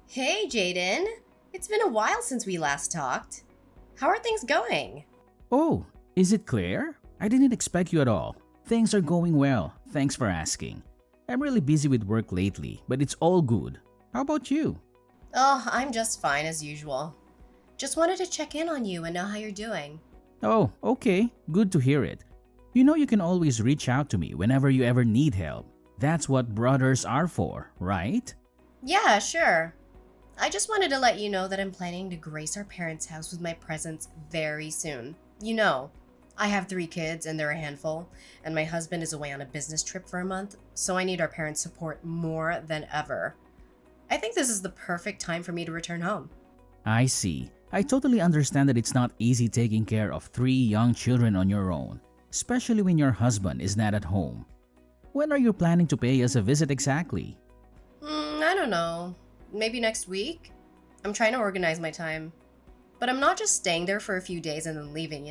Hey, Jaden. It's been a while since we last talked. How are things going? Oh, is it clear? I didn't expect you at all. Things are going well. Thanks for asking. I'm really busy with work lately, but it's all good. How about you? Oh, I'm just fine as usual. Just wanted to check in on you and know how you're doing. Oh, okay. Good to hear it. You know you can always reach out to me whenever you ever need help. That's what brothers are for, right? Yeah, sure. I just wanted to let you know that I'm planning to grace our parents' house with my presence very soon. I have 3 kids and they're a handful, and my husband is away on a business trip for a month, so I need our parents' support more than ever. I think this is the perfect time for me to return home. I see. I totally understand that it's not easy taking care of 3 young children on your own, especially when your husband is not at home. When are you planning to pay us a visit exactly? I don't know. Maybe next week? I'm trying to organize my time. But I'm not just staying there for a few days and then leaving.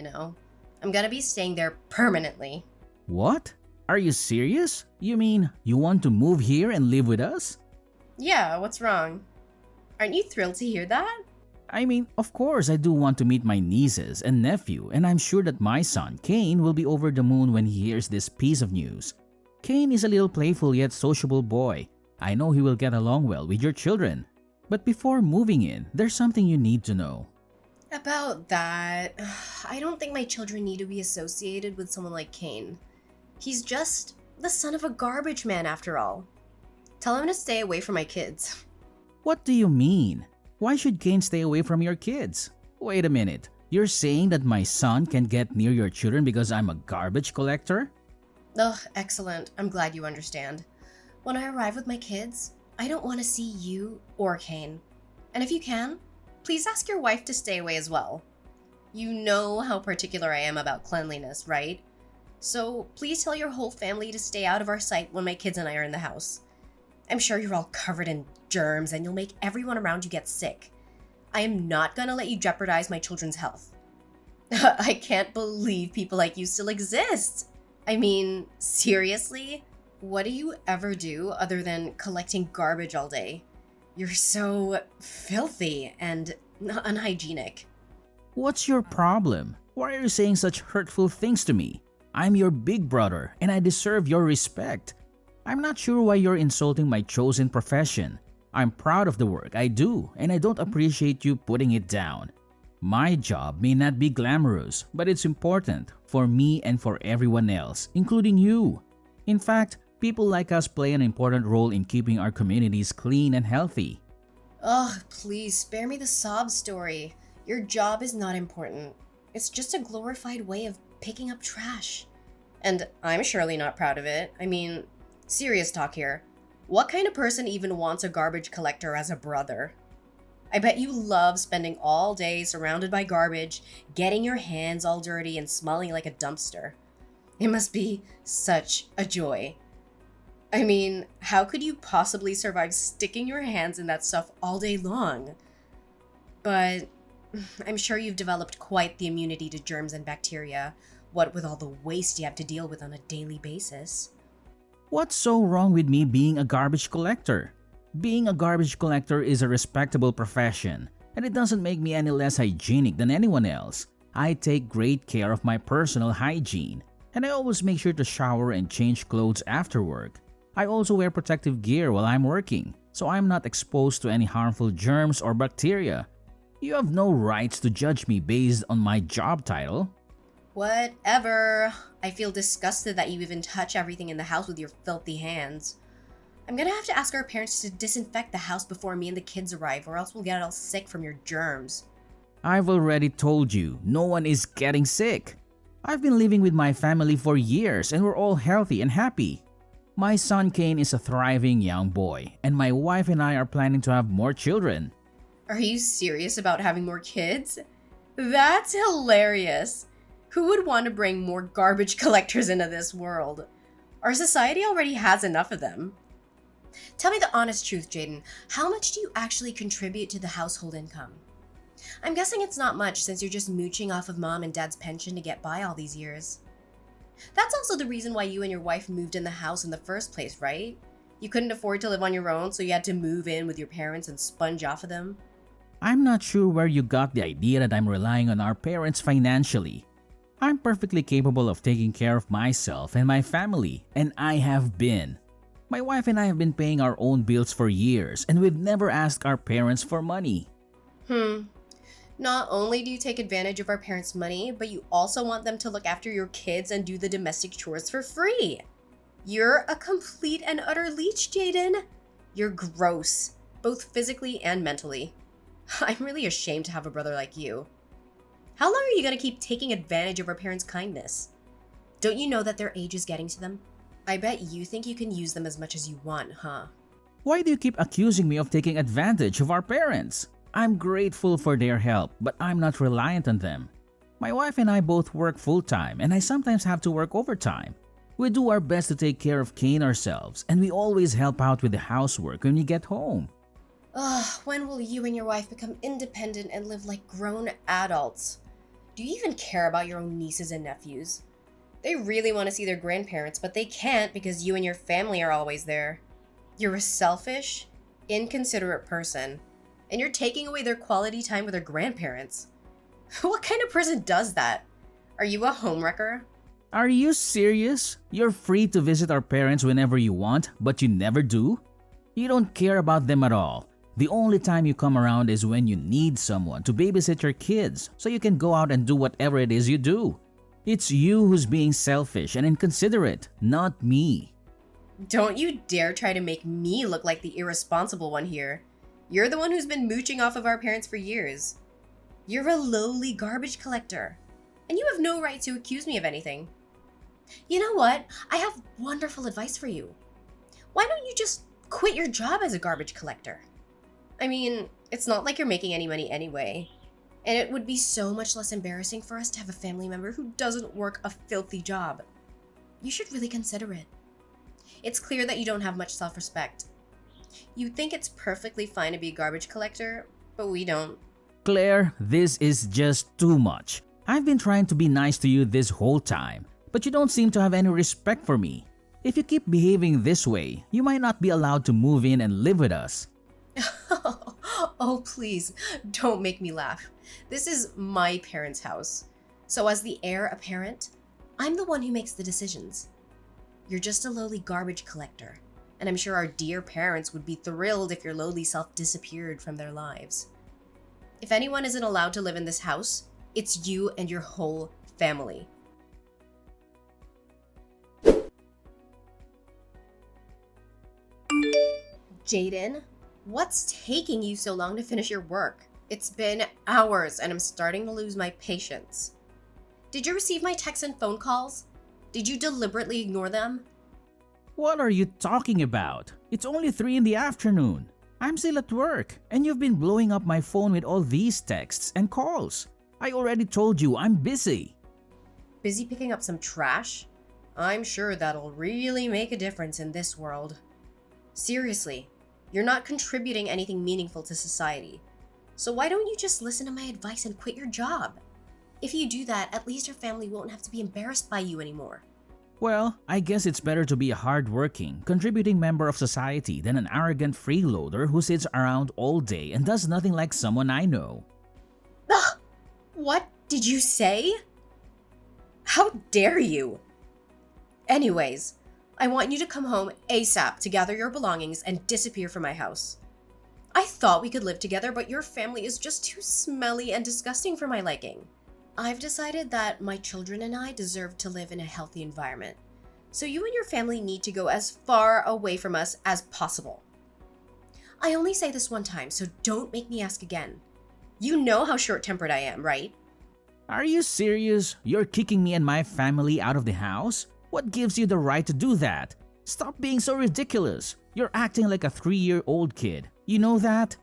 I'm gonna be staying there permanently. What? Are you serious? You mean you want to move here and live with us? Yeah, what's wrong? Aren't you thrilled to hear that? I mean, of course I do want to meet my nieces and nephew, and I'm sure that my son, Kane, will be over the moon when he hears this piece of news. Kane is a little playful yet sociable boy. I know he will get along well with your children. But before moving in, there's something you need to know. About that, I don't think my children need to be associated with someone like Kane. He's just the son of a garbage man after all. Tell him to stay away from my kids. What do you mean? Why should Kane stay away from your kids? Wait a minute. You're saying that my son can get near your children because I'm a garbage collector? Ugh, excellent. I'm glad you understand. When I arrive with my kids, I don't want to see you or Kane. And if you can, please ask your wife to stay away as well. You know how particular I am about cleanliness, right? So please tell your whole family to stay out of our sight when my kids and I are in the house. I'm sure you're all covered in germs and you'll make everyone around you get sick. I am not gonna let you jeopardize my children's health. I can't believe people like you still exist. I mean, seriously? What do you ever do other than collecting garbage all day? You're so filthy and unhygienic. What's your problem? Why are you saying such hurtful things to me? I'm your big brother and I deserve your respect. I'm not sure why you're insulting my chosen profession. I'm proud of the work I do and I don't appreciate you putting it down. My job may not be glamorous, but it's important for me and for everyone else, including you. In fact, people like us play an important role in keeping our communities clean and healthy. Ugh, please spare me the sob story. Your job is not important. It's just a glorified way of picking up trash. And I'm surely not proud of it. I mean, serious talk here. What kind of person even wants a garbage collector as a brother? I bet you love spending all day surrounded by garbage, getting your hands all dirty and smelling like a dumpster. It must be such a joy. I mean, how could you possibly survive sticking your hands in that stuff all day long? But I'm sure you've developed quite the immunity to germs and bacteria, what with all the waste you have to deal with on a daily basis. What's so wrong with me being a garbage collector? Being a garbage collector is a respectable profession, and it doesn't make me any less hygienic than anyone else. I take great care of my personal hygiene, and I always make sure to shower and change clothes after work. I also wear protective gear while I'm working, so I'm not exposed to any harmful germs or bacteria. You have no rights to judge me based on my job title. Whatever. I feel disgusted that you even touch everything in the house with your filthy hands. I'm gonna have to ask our parents to disinfect the house before me and the kids arrive, or else we'll get all sick from your germs. I've already told you, no one is getting sick. I've been living with my family for years and we're all healthy and happy. My son Kane is a thriving young boy, and my wife and I are planning to have more children. Are you serious about having more kids? That's hilarious. Who would want to bring more garbage collectors into this world? Our society already has enough of them. Tell me the honest truth, Jaden. How much do you actually contribute to the household income? I'm guessing it's not much since you're just mooching off of mom and dad's pension to get by all these years. That's also the reason why you and your wife moved in the house in the first place, right? You couldn't afford to live on your own, so you had to move in with your parents and sponge off of them? I'm not sure where you got the idea that I'm relying on our parents financially. I'm perfectly capable of taking care of myself and my family, and I have been. My wife and I have been paying our own bills for years, and we've never asked our parents for money. Not only do you take advantage of our parents' money, but you also want them to look after your kids and do the domestic chores for free. You're a complete and utter leech, Jaden. You're gross, both physically and mentally. I'm really ashamed to have a brother like you. How long are you going to keep taking advantage of our parents' kindness? Don't you know that their age is getting to them? I bet you think you can use them as much as you want, huh? Why do you keep accusing me of taking advantage of our parents? I'm grateful for their help, but I'm not reliant on them. My wife and I both work full-time, and I sometimes have to work overtime. We do our best to take care of Kane ourselves, and we always help out with the housework when we get home. When will you and your wife become independent and live like grown adults? Do you even care about your own nieces and nephews? They really want to see their grandparents, but they can't because you and your family are always there. You're a selfish, inconsiderate person, and you're taking away their quality time with their grandparents. What kind of person does that? Are you a homewrecker? Are you serious? You're free to visit our parents whenever you want, but you never do? You don't care about them at all. The only time you come around is when you need someone to babysit your kids so you can go out and do whatever it is you do. It's you who's being selfish and inconsiderate, not me. Don't you dare try to make me look like the irresponsible one here. You're the one who's been mooching off of our parents for years. You're a lowly garbage collector, and you have no right to accuse me of anything. You know what? I have wonderful advice for you. Why don't you just quit your job as a garbage collector? I mean, it's not like you're making any money anyway, and it would be so much less embarrassing for us to have a family member who doesn't work a filthy job. You should really consider it. It's clear that you don't have much self-respect. You think it's perfectly fine to be a garbage collector, but we don't. Claire, this is just too much. I've been trying to be nice to you this whole time, but you don't seem to have any respect for me. If you keep behaving this way, you might not be allowed to move in and live with us. Oh, please, don't make me laugh. This is my parents' house. So as the heir apparent, I'm the one who makes the decisions. You're just a lowly garbage collector, and I'm sure our dear parents would be thrilled if your lowly self disappeared from their lives. If anyone isn't allowed to live in this house, it's you and your whole family. Jaden, what's taking you so long to finish your work? It's been hours and I'm starting to lose my patience. Did you receive my texts and phone calls? Did you deliberately ignore them? What are you talking about? It's only 3 in the afternoon. I'm still at work, and you've been blowing up my phone with all these texts and calls. I already told you I'm busy. Busy picking up some trash? I'm sure that'll really make a difference in this world. Seriously, you're not contributing anything meaningful to society. So why don't you just listen to my advice and quit your job? If you do that, at least your family won't have to be embarrassed by you anymore. Well, I guess it's better to be a hard-working, contributing member of society than an arrogant freeloader who sits around all day and does nothing like someone I know. Ugh! What did you say? How dare you? Anyways, I want you to come home ASAP to gather your belongings and disappear from my house. I thought we could live together, but your family is just too smelly and disgusting for my liking. I've decided that my children and I deserve to live in a healthy environment. So you and your family need to go as far away from us as possible. I only say this one time, so don't make me ask again. You know how short-tempered I am, right? Are you serious? You're kicking me and my family out of the house? What gives you the right to do that? Stop being so ridiculous. You're acting like a 3-year-old kid. You know that?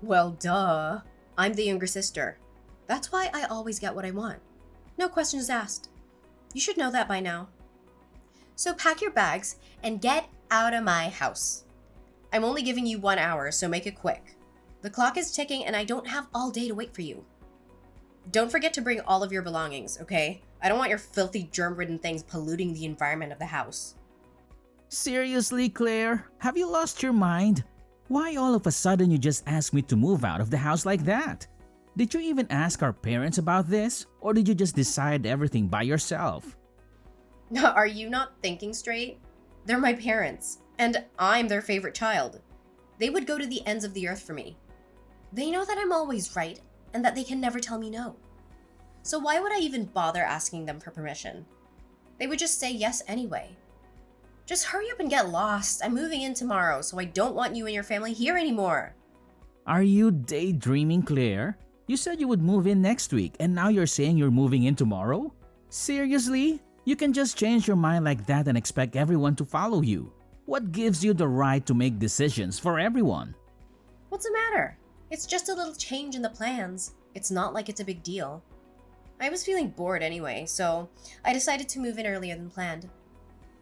Well, duh. I'm the younger sister. That's why I always get what I want. No questions asked. You should know that by now. So pack your bags and get out of my house. I'm only giving you 1 hour, so make it quick. The clock is ticking and I don't have all day to wait for you. Don't forget to bring all of your belongings, okay? I don't want your filthy germ-ridden things polluting the environment of the house. Seriously, Claire? Have you lost your mind? Why all of a sudden you just asked me to move out of the house like that? Did you even ask our parents about this? Or did you just decide everything by yourself? Are you not thinking straight? They're my parents, and I'm their favorite child. They would go to the ends of the earth for me. They know that I'm always right, and that they can never tell me no. So why would I even bother asking them for permission? They would just say yes anyway. Just hurry up and get lost. I'm moving in tomorrow, so I don't want you and your family here anymore. Are you daydreaming, Claire? You said you would move in next week, and now you're saying you're moving in tomorrow? Seriously? You can just change your mind like that and expect everyone to follow you. What gives you the right to make decisions for everyone? What's the matter? It's just a little change in the plans. It's not like it's a big deal. I was feeling bored anyway, so I decided to move in earlier than planned.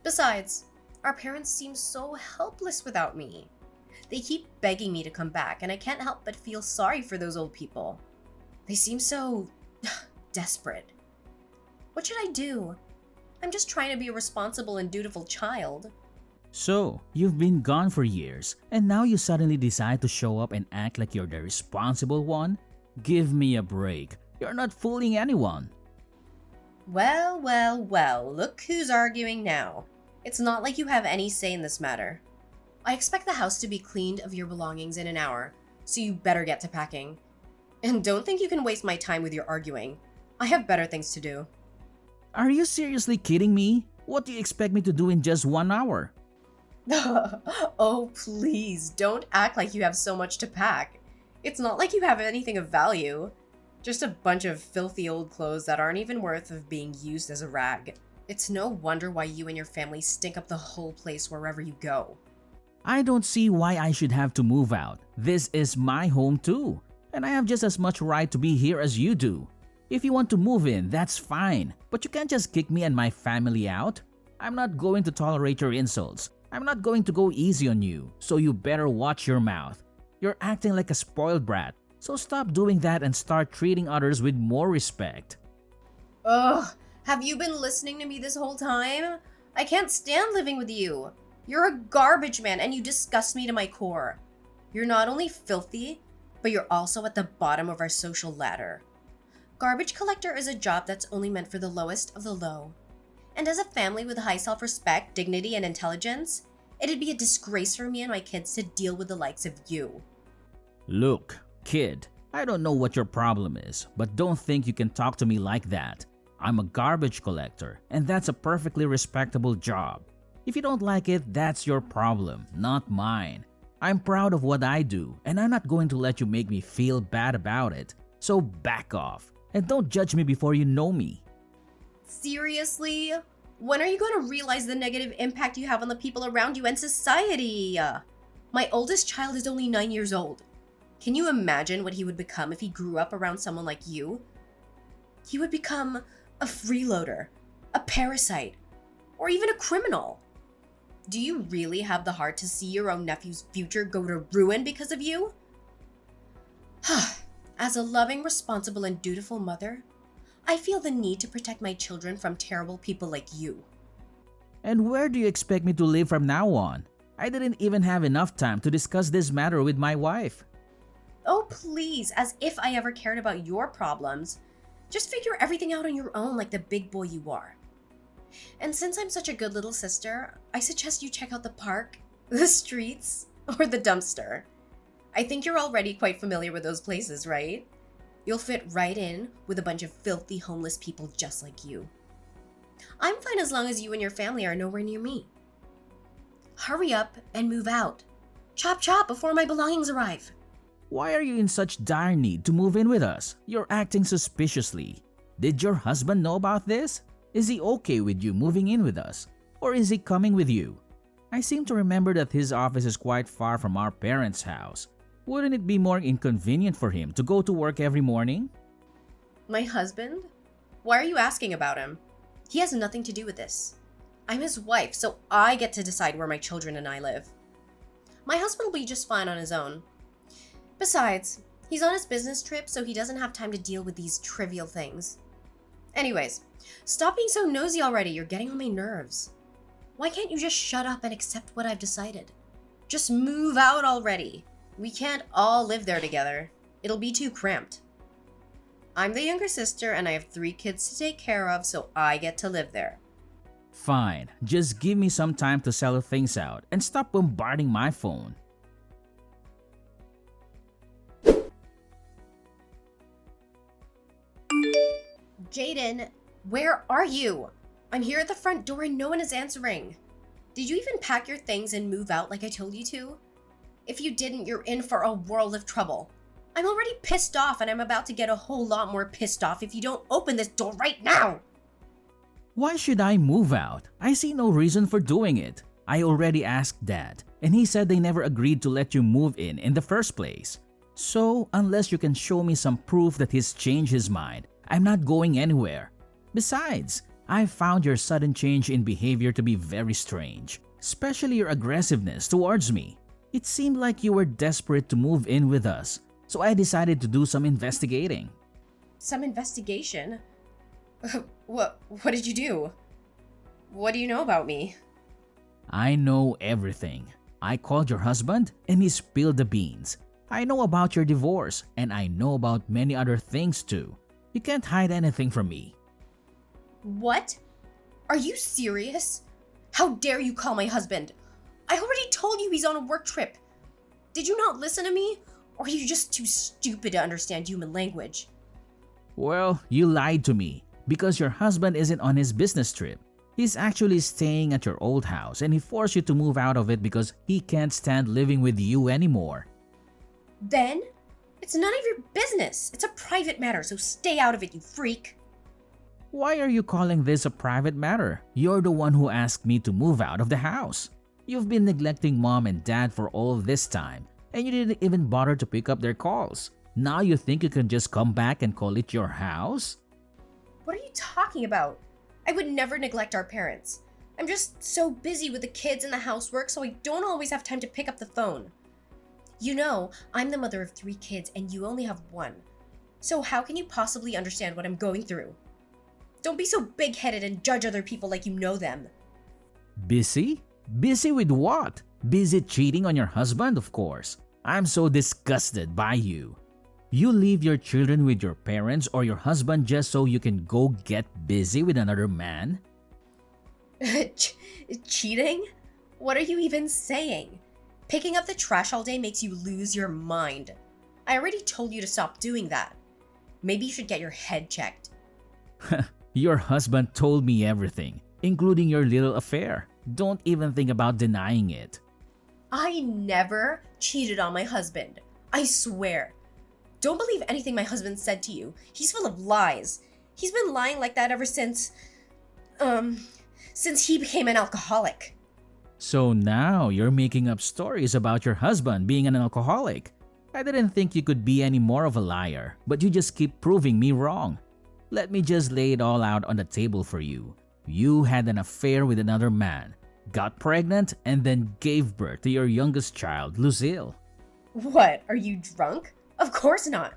Besides, our parents seem so helpless without me. They keep begging me to come back, and I can't help but feel sorry for those old people. They seem so desperate. What should I do? I'm just trying to be a responsible and dutiful child. So, you've been gone for years, and now you suddenly decide to show up and act like you're the responsible one? Give me a break. You're not fooling anyone. Well, look who's arguing now. It's not like you have any say in this matter. I expect the house to be cleaned of your belongings in an hour, so you better get to packing. And don't think you can waste my time with your arguing. I have better things to do. Are you seriously kidding me? What do you expect me to do in just 1 hour? Oh, please, don't act like you have so much to pack. It's not like you have anything of value. Just a bunch of filthy old clothes that aren't even worth of being used as a rag. It's no wonder why you and your family stink up the whole place wherever you go. I don't see why I should have to move out. This is my home too, and I have just as much right to be here as you do. If you want to move in, that's fine, but you can't just kick me and my family out. I'm not going to tolerate your insults. I'm not going to go easy on you, so you better watch your mouth. You're acting like a spoiled brat, so stop doing that and start treating others with more respect. Ugh, have you been listening to me this whole time? I can't stand living with you. You're a garbage man and you disgust me to my core. You're not only filthy, but you're also at the bottom of our social ladder. Garbage collector is a job that's only meant for the lowest of the low. And as a family with high self-respect, dignity, and intelligence, it'd be a disgrace for me and my kids to deal with the likes of you. Look, kid, I don't know what your problem is, but don't think you can talk to me like that. I'm a garbage collector, and that's a perfectly respectable job. If you don't like it, that's your problem, not mine. I'm proud of what I do, and I'm not going to let you make me feel bad about it. So back off, and don't judge me before you know me. Seriously? When are you going to realize the negative impact you have on the people around you and society? My oldest child is only 9 years old. Can you imagine what he would become if he grew up around someone like you? He would become a freeloader, a parasite, or even a criminal. Do you really have the heart to see your own nephew's future go to ruin because of you? As a loving, responsible, and dutiful mother, I feel the need to protect my children from terrible people like you. And where do you expect me to live from now on? I didn't even have enough time to discuss this matter with my wife. Oh, please, as if I ever cared about your problems. Just figure everything out on your own like the big boy you are. And since I'm such a good little sister, I suggest you check out the park, the streets, or the dumpster. I think you're already quite familiar with those places, right? You'll fit right in with a bunch of filthy homeless people just like you. I'm fine as long as you and your family are nowhere near me. Hurry up and move out. Chop chop before my belongings arrive. Why are you in such dire need to move in with us? You're acting suspiciously. Did your husband know about this? Is he okay with you moving in with us? Or is he coming with you? I seem to remember that his office is quite far from our parents' house. Wouldn't it be more inconvenient for him to go to work every morning? My husband? Why are you asking about him? He has nothing to do with this. I'm his wife, so I get to decide where my children and I live. My husband will be just fine on his own. Besides, he's on his business trip, so he doesn't have time to deal with these trivial things. Anyways, stop being so nosy already. You're getting on my nerves. Why can't you just shut up and accept what I've decided? Just move out already. We can't all live there together. It'll be too cramped. I'm the younger sister and I have 3 kids to take care of, so I get to live there. Fine, just give me some time to settle things out and stop bombarding my phone. Jaden, where are you? I'm here at the front door and no one is answering. Did you even pack your things and move out like I told you to? If you didn't, you're in for a world of trouble. I'm already pissed off and I'm about to get a whole lot more pissed off if you don't open this door right now! Why should I move out? I see no reason for doing it. I already asked Dad, and he said they never agreed to let you move in the first place. So, unless you can show me some proof that he's changed his mind, I'm not going anywhere. Besides, I found your sudden change in behavior to be very strange, especially your aggressiveness towards me. It seemed like you were desperate to move in with us, so I decided to do some investigating. Some investigation? What did you do? What do you know about me? I know everything. I called your husband and he spilled the beans. I know about your divorce and I know about many other things too. You can't hide anything from me. What? Are you serious? How dare you call my husband? I already told you he's on a work trip. Did you not listen to me? Or are you just too stupid to understand human language? Well, you lied to me because your husband isn't on his business trip. He's actually staying at your old house and he forced you to move out of it because he can't stand living with you anymore. Then? It's none of your business. It's a private matter, so stay out of it, you freak. Why are you calling this a private matter? You're the one who asked me to move out of the house. You've been neglecting Mom and Dad for all of this time, and you didn't even bother to pick up their calls. Now you think you can just come back and call it your house? What are you talking about? I would never neglect our parents. I'm just so busy with the kids and the housework, so I don't always have time to pick up the phone. You know, I'm the mother of 3 kids and you only have 1. So how can you possibly understand what I'm going through? Don't be so big-headed and judge other people like you know them. Busy? Busy with what? Busy cheating on your husband, of course. I'm so disgusted by you. You leave your children with your parents or your husband just so you can go get busy with another man? Cheating? What are you even saying? Picking up the trash all day makes you lose your mind. I already told you to stop doing that. Maybe you should get your head checked. Your husband told me everything, including your little affair. Don't even think about denying it. I never cheated on my husband. I swear. Don't believe anything my husband said to you. He's full of lies. He's been lying like that ever since he became an alcoholic. So now you're making up stories about your husband being an alcoholic. I didn't think you could be any more of a liar, but you just keep proving me wrong. Let me just lay it all out on the table for you. You had an affair with another man, got pregnant, and then gave birth to your youngest child, Lucille. What, are you drunk? Of course not.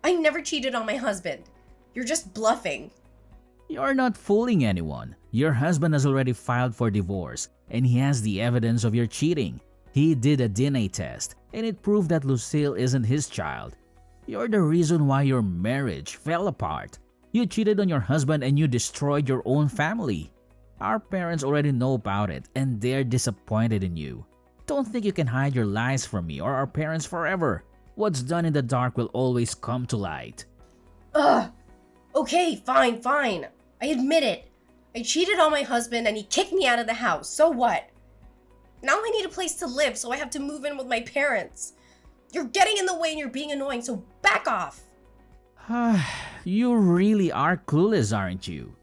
I never cheated on my husband. You're just bluffing. You're not fooling anyone. Your husband has already filed for divorce, and he has the evidence of your cheating. He did a DNA test, and it proved that Lucille isn't his child. You're the reason why your marriage fell apart. You cheated on your husband and you destroyed your own family. Our parents already know about it, and they're disappointed in you. Don't think you can hide your lies from me or our parents forever. What's done in the dark will always come to light. Ugh. Okay, fine. I admit it. I cheated on my husband and he kicked me out of the house. So what? Now I need a place to live, so I have to move in with my parents. You're getting in the way and you're being annoying, so back off. You really are clueless, aren't you?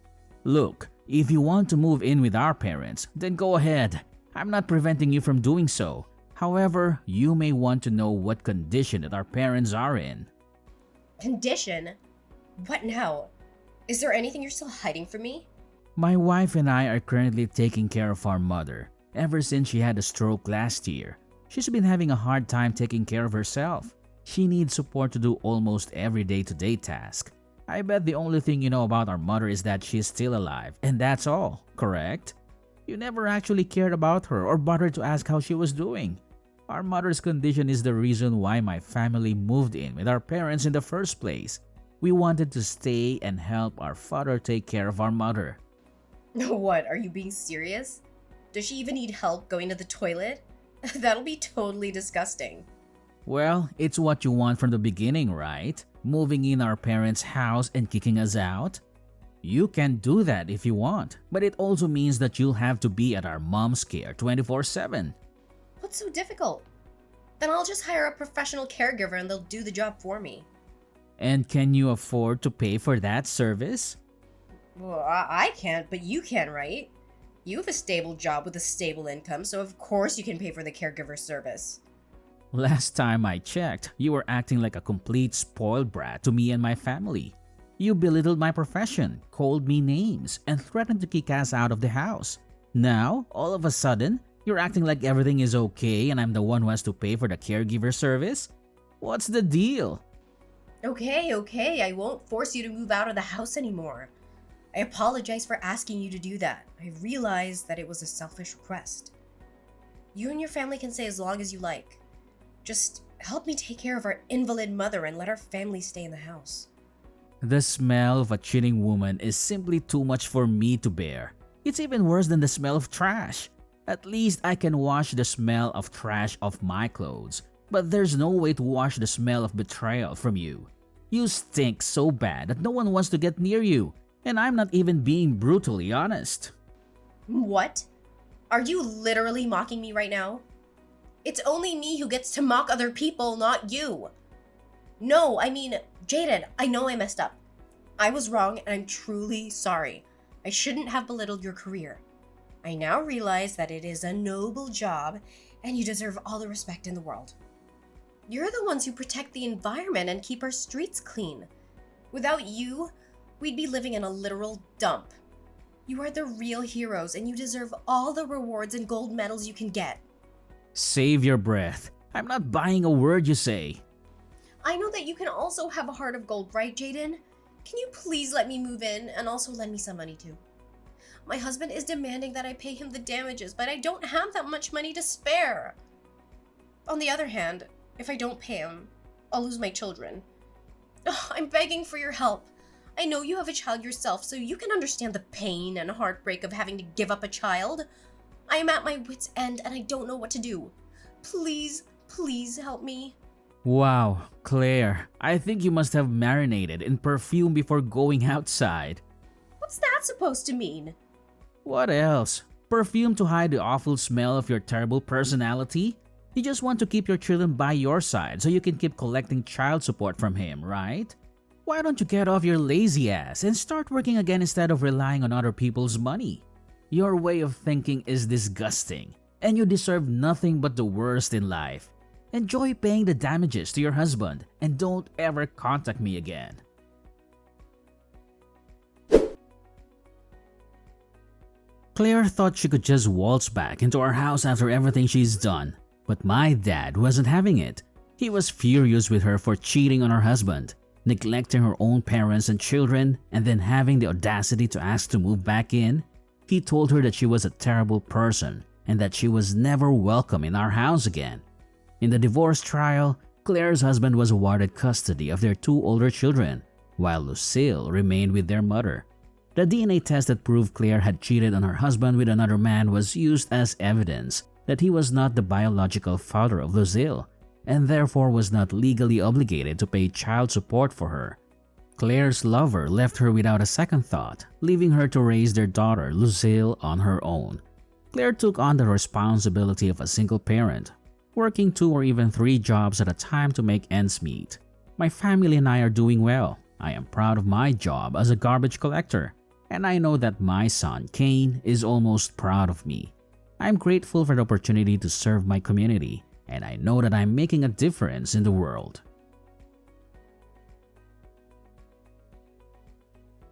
Look, if you want to move in with our parents, then go ahead. I'm not preventing you from doing so. However, you may want to know what condition that our parents are in. Condition? What now? Is there anything you're still hiding from me? My wife and I are currently taking care of our mother. Ever since she had a stroke last year, she's been having a hard time taking care of herself. She needs support to do almost every day-to-day task. I bet the only thing you know about our mother is that she's still alive, and that's all, correct? You never actually cared about her or bothered to ask how she was doing. Our mother's condition is the reason why my family moved in with our parents in the first place. We wanted to stay and help our father take care of our mother. What, are you being serious? Does she even need help going to the toilet? That'll be totally disgusting. Well, it's what you want from the beginning, right? Moving in our parents' house and kicking us out? You can do that if you want, but it also means that you'll have to be at our mom's care 24/7. What's so difficult? Then I'll just hire a professional caregiver and they'll do the job for me. And can you afford to pay for that service? Well, I can't, but you can, right? You have a stable job with a stable income, so of course you can pay for the caregiver service. Last time I checked, you were acting like a complete spoiled brat to me and my family. You belittled my profession, called me names, and threatened to kick us out of the house. Now, all of a sudden, you're acting like everything is okay and I'm the one who has to pay for the caregiver service? What's the deal? Okay, I won't force you to move out of the house anymore. I apologize for asking you to do that. I realized that it was a selfish request. You and your family can stay as long as you like. Just help me take care of our invalid mother and let our family stay in the house. The smell of a cheating woman is simply too much for me to bear. It's even worse than the smell of trash. At least I can wash the smell of trash off my clothes, but there's no way to wash the smell of betrayal from you. You stink so bad that no one wants to get near you, and I'm not even being brutally honest. What? Are you literally mocking me right now? It's only me who gets to mock other people, not you. No, I mean, Jaden, I know I messed up. I was wrong and I'm truly sorry. I shouldn't have belittled your career. I now realize that it is a noble job and you deserve all the respect in the world. You're the ones who protect the environment and keep our streets clean. Without you, we'd be living in a literal dump. You are the real heroes and you deserve all the rewards and gold medals you can get. Save your breath. I'm not buying a word you say. I know that you can also have a heart of gold, right, Jaden? Can you please let me move in and also lend me some money too? My husband is demanding that I pay him the damages, but I don't have that much money to spare. On the other hand, if I don't pay him, I'll lose my children. Ugh, I'm begging for your help. I know you have a child yourself, so you can understand the pain and heartbreak of having to give up a child. I am at my wit's end and I don't know what to do. Please help me. Wow, Claire, I think you must have marinated in perfume before going outside. What's that supposed to mean? What else? Perfume to hide the awful smell of your terrible personality? You just want to keep your children by your side so you can keep collecting child support from him, right? Why don't you get off your lazy ass and start working again instead of relying on other people's money? Your way of thinking is disgusting, and you deserve nothing but the worst in life. Enjoy paying the damages to your husband and don't ever contact me again. Claire thought she could just waltz back into our house after everything she's done, but my dad wasn't having it. He was furious with her for cheating on her husband, neglecting her own parents and children, and then having the audacity to ask to move back in. He told her that she was a terrible person and that she was never welcome in our house again. In the divorce trial, Claire's husband was awarded custody of their 2 older children, while Lucille remained with their mother. The DNA test that proved Claire had cheated on her husband with another man was used as evidence that he was not the biological father of Lucille, and therefore was not legally obligated to pay child support for her. Claire's lover left her without a second thought, leaving her to raise their daughter, Lucille, on her own. Claire took on the responsibility of a single parent, working 2 or even 3 jobs at a time to make ends meet. My family and I are doing well. I am proud of my job as a garbage collector, and I know that my son, Kane, is almost proud of me. I'm grateful for the opportunity to serve my community, and I know that I'm making a difference in the world.